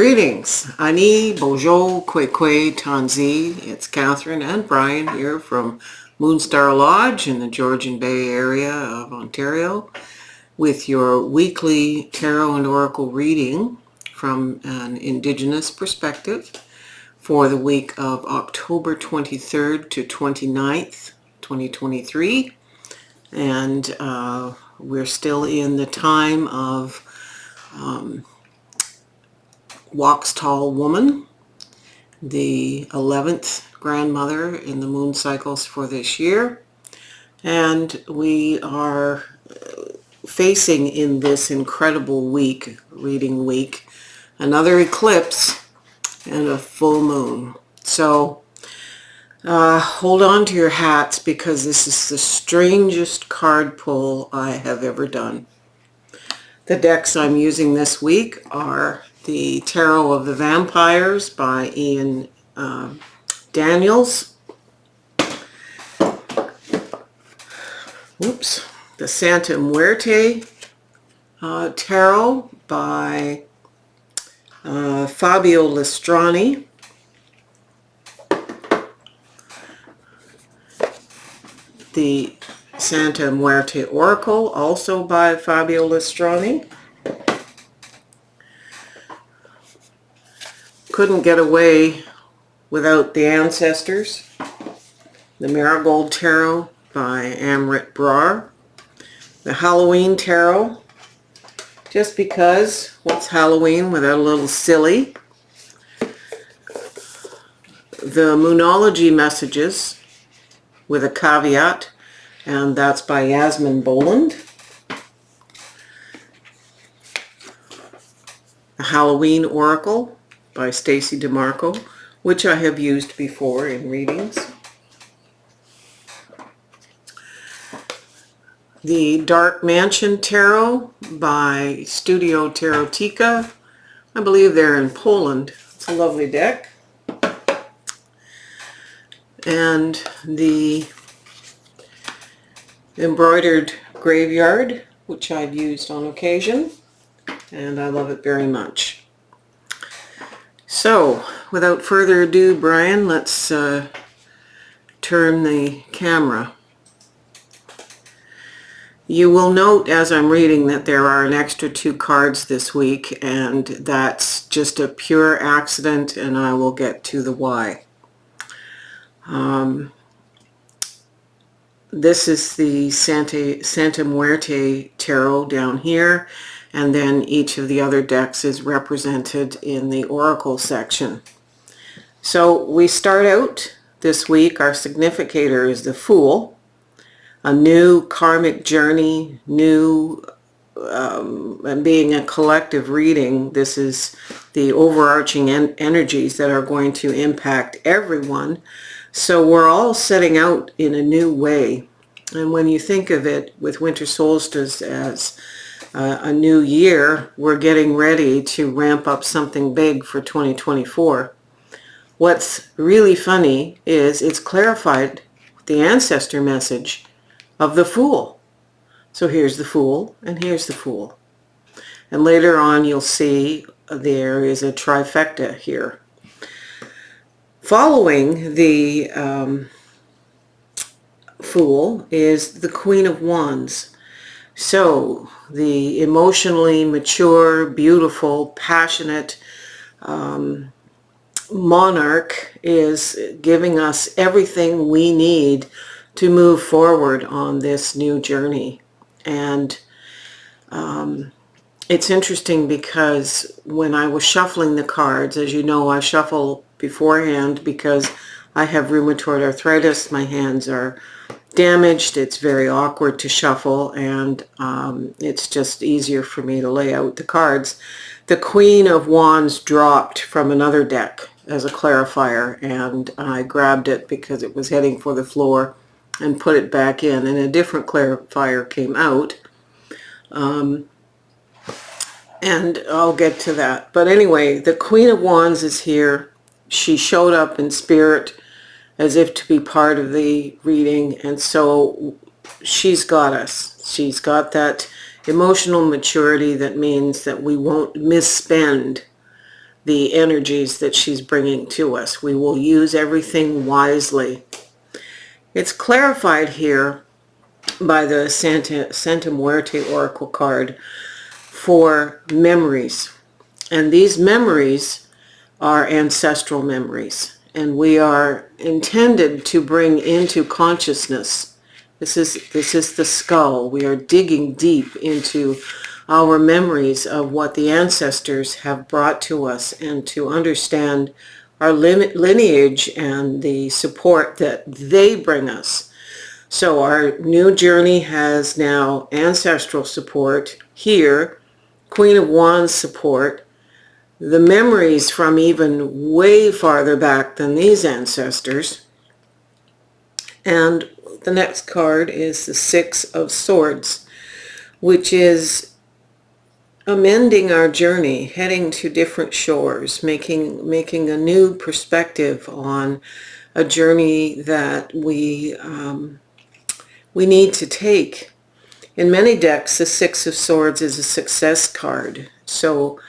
Greetings, Ani, Bojo, Kwekwe, Tanzi. It's Catherine and Brian here from Moonstarlodge in the Georgian Bay area of Ontario with your weekly tarot and oracle reading from an Indigenous perspective for the week of October 23rd to 29th, 2023. And we're still in the time of Walks Tall Woman, the 11th grandmother in the moon cycles for this year. And we are facing in this incredible week, reading week, another eclipse and a full moon. So hold on to your hats because this is the strangest card pull I have ever done. The decks I'm using this week are the Tarot of the Vampires by Ian Daniels. Oops. The Santa Muerte Tarot by Fabio Listrani. The Santa Muerte Oracle, also by Fabio Listrani. Couldn't get away without the Ancestors. The Marigold Tarot by Amrit Brar. The Halloween Tarot, just because, what's Halloween without a little silly? The Moonology Messages with a caveat, and that's by Yasmin Boland. The Halloween Oracle by Stacy DeMarco, which I have used before in readings. The Dark Mansion Tarot by Studio Tarotica. I believe they're in Poland. It's a lovely deck. And the Embroidered Graveyard, which I've used on occasion, and I love it very much. So, without further ado, Brian, let's turn the camera. You will note as I'm reading that there are an extra 2 cards this week, and that's just a pure accident, and I will get to the why. This is the Santa Muerte Tarot down here, and then each of the other decks is represented in the Oracle section. So we start out this week, our significator is the Fool, a new karmic journey, and being a collective reading, this is the overarching energies that are going to impact everyone. So we're all setting out in a new way. And when you think of it with winter solstice as a new year, we're getting ready to ramp up something big for 2024. What's really funny is it's clarified the ancestor message of the Fool. So here's the Fool, and here's the Fool. And later on you'll see there is a trifecta here. Following the Fool is the Queen of Wands. So the emotionally mature, beautiful, passionate monarch is giving us everything we need to move forward on this new journey. And it's interesting because when I was shuffling the cards, as you know, I shuffle beforehand because I have rheumatoid arthritis. My hands are damaged. It's very awkward to shuffle, and it's just easier for me to lay out the cards. The Queen of Wands dropped from another deck as a clarifier, and I grabbed it because it was heading for the floor and put it back in, and a different clarifier came out. And I'll get to that. But anyway, the Queen of Wands is here. She showed up in spirit as if to be part of the reading, and so she's got us. She's got that emotional maturity that means that we won't misspend the energies that she's bringing to us. We will use everything wisely. It's clarified here by the Santa Muerte Oracle card for memories. And these memories are ancestral memories. And we are intended to bring into consciousness. This is the skull. We are digging deep into our memories of what the ancestors have brought to us, and to understand our lineage and the support that they bring us. So our new journey has now ancestral support here, Queen of Wands support, the memories from even way farther back than these ancestors. And the next card is the Six of Swords, which is amending our journey, heading to different shores, making a new perspective on a journey that we need to take. In many decks, the Six of Swords is a success card. So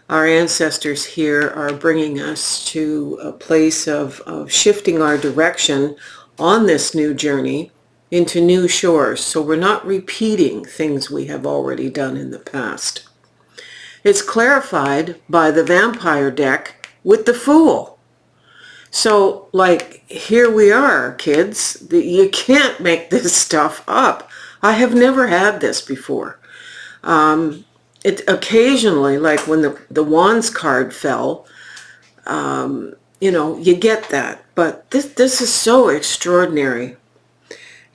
our ancestors here are bringing us to a place of shifting our direction on this new journey into new shores. So we're not repeating things we have already done in the past. It's clarified by the Vampire deck with the Fool. So, like, here we are, kids. You can't make this stuff up. I have never had this before. It occasionally, like when the Wands card fell, you know, you get that. But this is so extraordinary.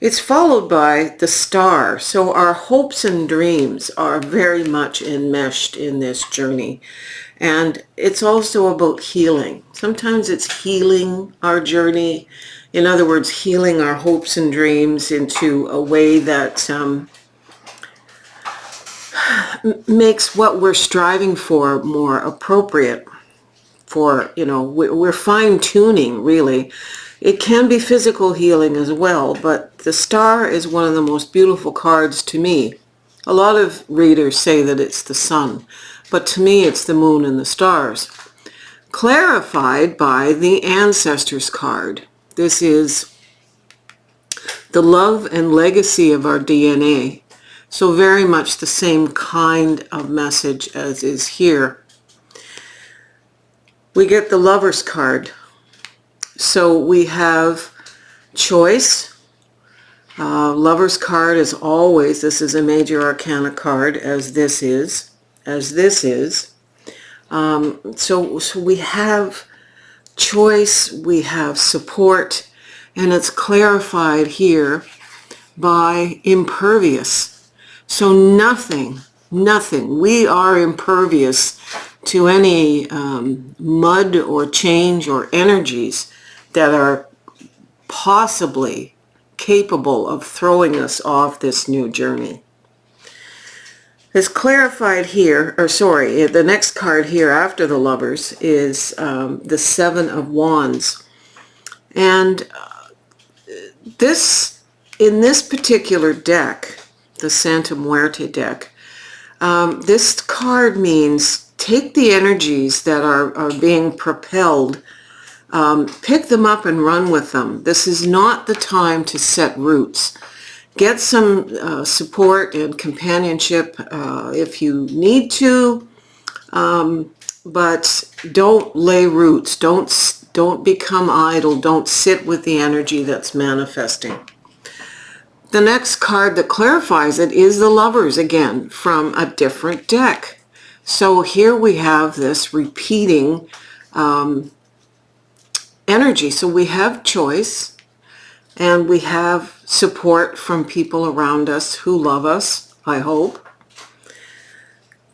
It's followed by the Star. So our hopes and dreams are very much enmeshed in this journey. And it's also about healing. Sometimes it's healing our journey. In other words, healing our hopes and dreams into a way that makes what we're striving for more appropriate. For, you know, we're fine-tuning, really. It can be physical healing as well, but the Star is one of the most beautiful cards to me. A lot of readers say that it's the sun, but to me it's the moon and the stars. Clarified by the Ancestors card. This is the love and legacy of our DNA. So very much the same kind of message as is here. We get the Lover's card. So we have choice. Lover's card is always, this is a major arcana card, as this is. So we have choice, we have support, and it's clarified here by impervious. So nothing, we are impervious to any mud or change or energies that are possibly capable of throwing us off this new journey. It's clarified here, or sorry, the next card here after the Lovers is the Seven of Wands. And in this particular deck, the Santa Muerte deck, this card means take the energies that are being propelled, pick them up and run with them. This is not the time to set roots. Get some support and companionship if you need to, but don't lay roots. Don't become idle. Don't sit with the energy that's manifesting. The next card that clarifies it is the Lovers again from a different deck. So here we have this repeating energy. So we have choice and we have support from people around us who love us, I hope.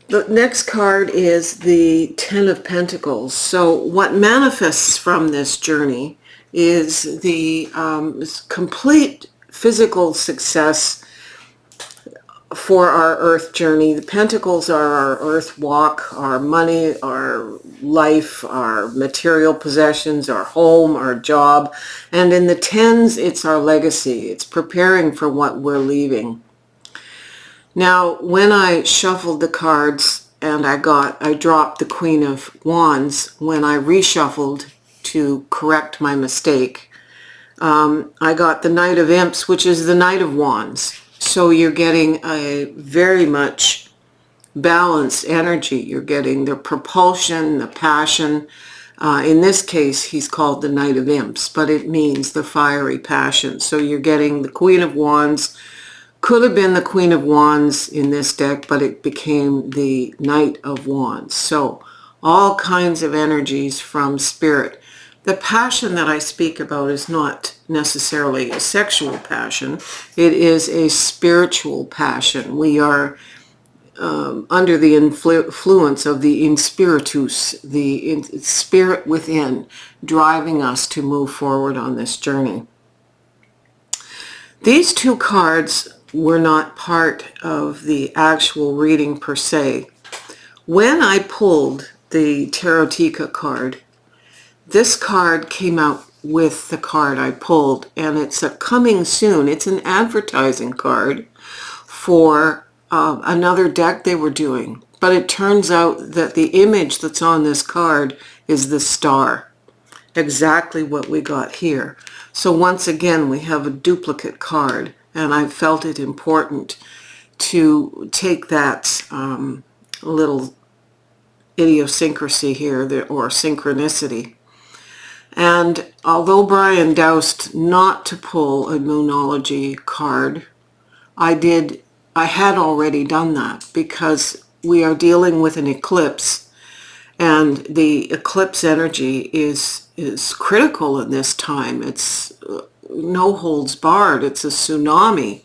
The next card is the Ten of Pentacles. So what manifests from this journey is the complete physical success for our earth journey. The pentacles are our earth walk, our money, our life, our material possessions, our home, our job. And in the tens, it's our legacy. It's preparing for what we're leaving. Now, when I shuffled the cards, and I dropped the Queen of Wands when I reshuffled to correct my mistake. I got the Knight of Imps, which is the Knight of Wands. So you're getting a very much balanced energy. You're getting the propulsion, the passion. In this case, he's called the Knight of Imps, but it means the fiery passion. So you're getting the Queen of Wands. Could have been the Queen of Wands in this deck, but it became the Knight of Wands. So all kinds of energies from Spirit. The passion that I speak about is not necessarily a sexual passion. It is a spiritual passion. We are under the influence of the inspiritus, the spirit within, driving us to move forward on this journey. These two cards were not part of the actual reading per se. When I pulled the Tarotica card, this card came out with the card I pulled, and it's a coming soon. It's an advertising card for another deck they were doing. But it turns out that the image that's on this card is the star. Exactly what we got here. So once again, we have a duplicate card, and I felt it important to take that little idiosyncrasy here, or synchronicity. And although Brian doused not to pull a Moonology card, I had already done that, because we are dealing with an eclipse, and the eclipse energy is critical in this time. It's no holds barred. It's a tsunami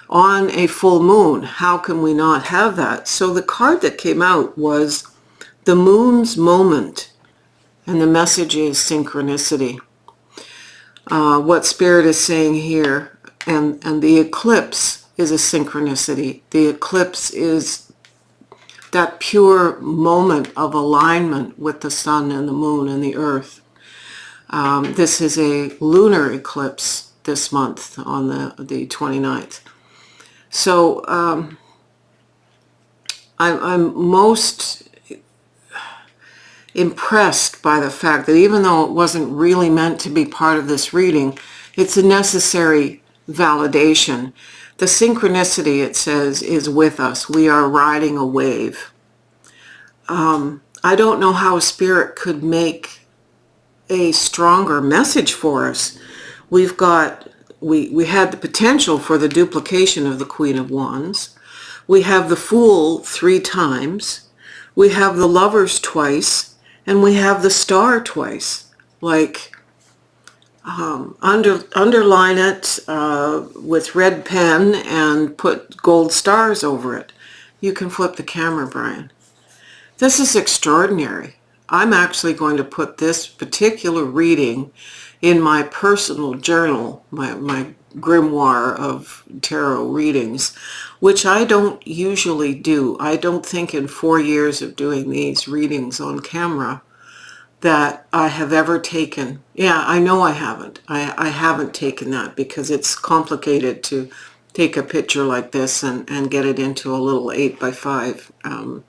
on a full moon. How can we not have that? So the card that came out was the moon's moment, and the message is synchronicity. What Spirit is saying here, and the eclipse is a synchronicity. The eclipse is that pure moment of alignment with the sun and the moon and the earth. This is a lunar eclipse this month on the 29th. So I'm most impressed by the fact that even though it wasn't really meant to be part of this reading, it's a necessary validation. The synchronicity, it says, is with us. We are riding a wave. I don't know how Spirit could make a stronger message for us. We had the potential for the duplication of the Queen of Wands. We have the Fool 3 times. We have the Lovers twice, and we have the Star twice. Like, underline it with red pen and put gold stars over it. You can flip the camera, Brian. This is extraordinary. I'm actually going to put this particular reading in my personal journal, my grimoire of tarot readings, which I don't usually do. I don't think in 4 years of doing these readings on camera that I have ever taken. Yeah, I know I haven't. I haven't taken that, because it's complicated to take a picture like this and get it into a little 8x5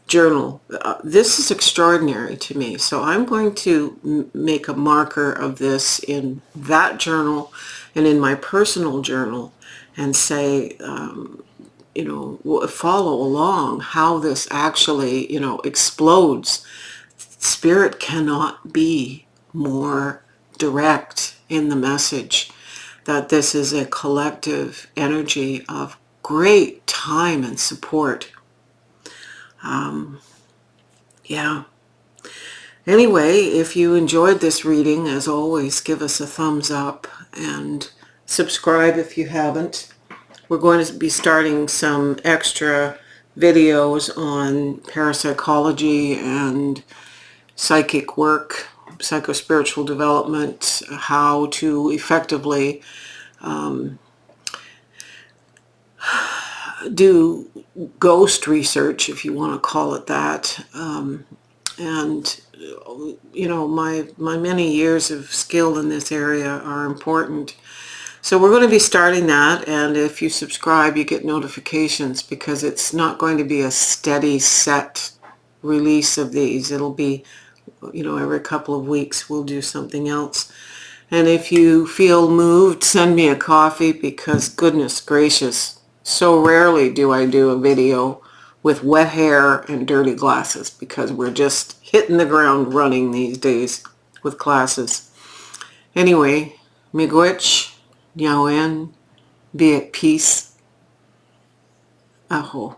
journal. This is extraordinary to me. So I'm going to make a marker of this in that journal and in my personal journal, and say, follow along how this actually, explodes. Spirit cannot be more direct in the message that this is a collective energy of great time and support. Yeah. Anyway, if you enjoyed this reading, as always, give us a thumbs up and subscribe if you haven't. We're going to be starting some extra videos on parapsychology and psychic work, psychospiritual development, how to effectively do ghost research, if you want to call it that. And my many years of skill in this area are important. So we're going to be starting that, and if you subscribe you get notifications, because it's not going to be a steady set release of these. It'll be, you know, every couple of weeks we'll do something else. And if you feel moved, send me a coffee, because goodness gracious, so rarely do I do a video with wet hair and dirty glasses, because we're just hitting the ground running these days with classes. Anyway, miigwech, Niawen, be at peace, aho.